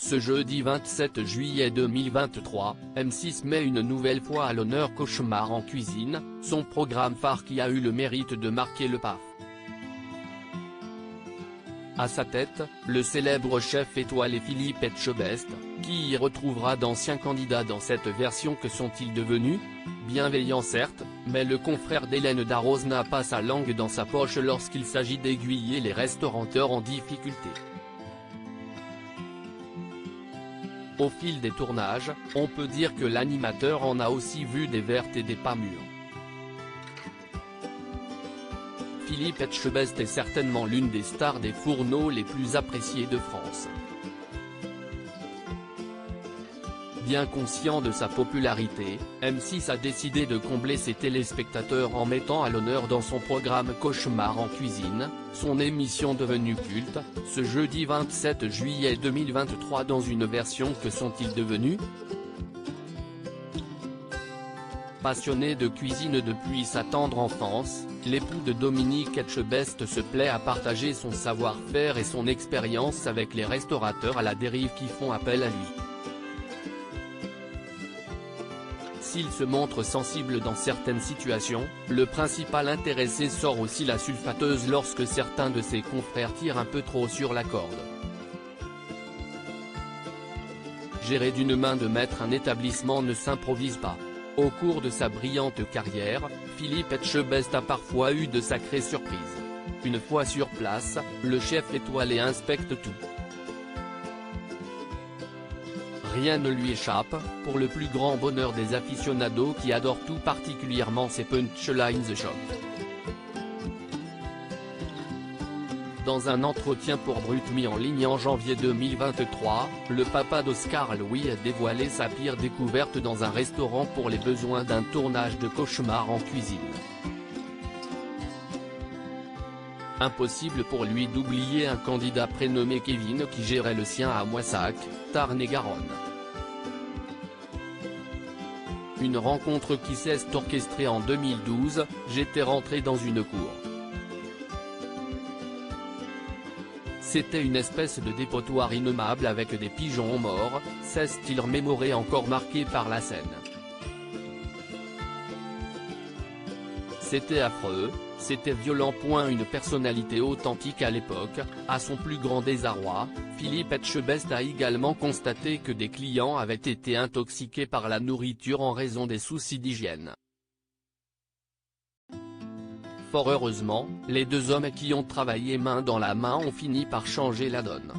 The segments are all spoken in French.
Ce jeudi 27 juillet 2023, M6 met une nouvelle fois à l'honneur Cauchemar en cuisine, son programme phare qui a eu le mérite de marquer le pas. À sa tête, le célèbre chef étoilé Philippe Etchebest, qui y retrouvera d'anciens candidats dans cette version. Que sont-ils devenus? Bienveillants certes, mais le confrère d'Hélène Darroze n'a pas sa langue dans sa poche lorsqu'il s'agit d'aiguiller les restaurateurs en difficulté. Au fil des tournages, on peut dire que l'animateur en a aussi vu des vertes et des pas mûres. Philippe Etchebest est certainement l'une des stars des fourneaux les plus appréciées de France. Bien conscient de sa popularité, M6 a décidé de combler ses téléspectateurs en mettant à l'honneur dans son programme Cauchemar en cuisine, son émission devenue culte, ce jeudi 27 juillet 2023 dans une version Que sont-ils devenus? Passionné de cuisine depuis sa tendre enfance, l'époux de Dominique Etchebest se plaît à partager son savoir-faire et son expérience avec les restaurateurs à la dérive qui font appel à lui. S'il se montre sensible dans certaines situations, le principal intéressé sort aussi la sulfateuse lorsque certains de ses confrères tirent un peu trop sur la corde. Gérer d'une main de maître un établissement ne s'improvise pas. Au cours de sa brillante carrière, Philippe Etchebest a parfois eu de sacrées surprises. Une fois sur place, le chef étoilé inspecte tout. Rien ne lui échappe, pour le plus grand bonheur des aficionados qui adorent tout particulièrement ses punchlines choc. Dans un entretien pour Brut mis en ligne en janvier 2023, le papa d'Oscar Louis a dévoilé sa pire découverte dans un restaurant pour les besoins d'un tournage de Cauchemar en cuisine. Impossible pour lui d'oublier un candidat prénommé Kevin qui gérait le sien à Moissac, Tarn-et-Garonne. Une rencontre qui s'est orchestrée en 2012, j'étais rentré dans une cour. C'était une espèce de dépotoir innommable avec des pigeons morts, s'est-il remémoré encore marqué par la scène. C'était affreux, c'était violent. Une personnalité authentique à l'époque, à son plus grand désarroi, Philippe Etchebest a également constaté que des clients avaient été intoxiqués par la nourriture en raison des soucis d'hygiène. Fort heureusement, les deux hommes qui ont travaillé main dans la main ont fini par changer la donne.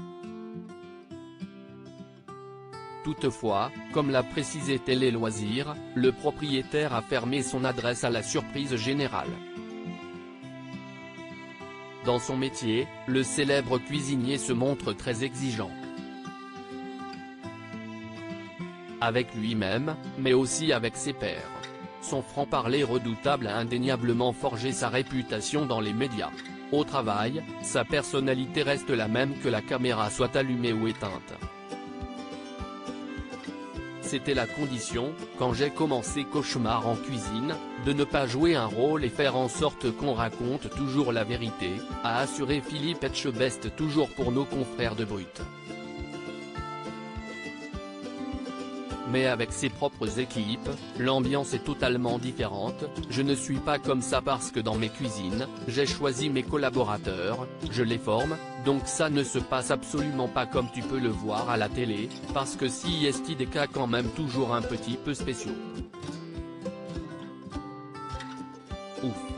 Toutefois, comme l'a précisé Télé Loisirs, le propriétaire a fermé son adresse à la surprise générale. Dans son métier, le célèbre cuisinier se montre très exigeant. Avec lui-même, mais aussi avec ses pairs. Son franc-parler redoutable a indéniablement forgé sa réputation dans les médias. Au travail, sa personnalité reste la même que la caméra soit allumée ou éteinte. C'était la condition, quand j'ai commencé Cauchemar en cuisine, de ne pas jouer un rôle et faire en sorte qu'on raconte toujours la vérité, a assuré Philippe Etchebest toujours pour nos confrères de Brut. Mais avec ses propres équipes, l'ambiance est totalement différente. Je ne suis pas comme ça parce que dans mes cuisines, j'ai choisi mes collaborateurs, je les forme, donc ça ne se passe absolument pas comme tu peux le voir à la télé, parce que si est des cas quand même toujours un petit peu spéciaux. Ouf.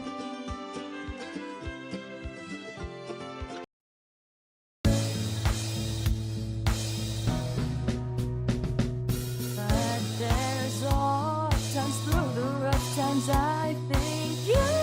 I think you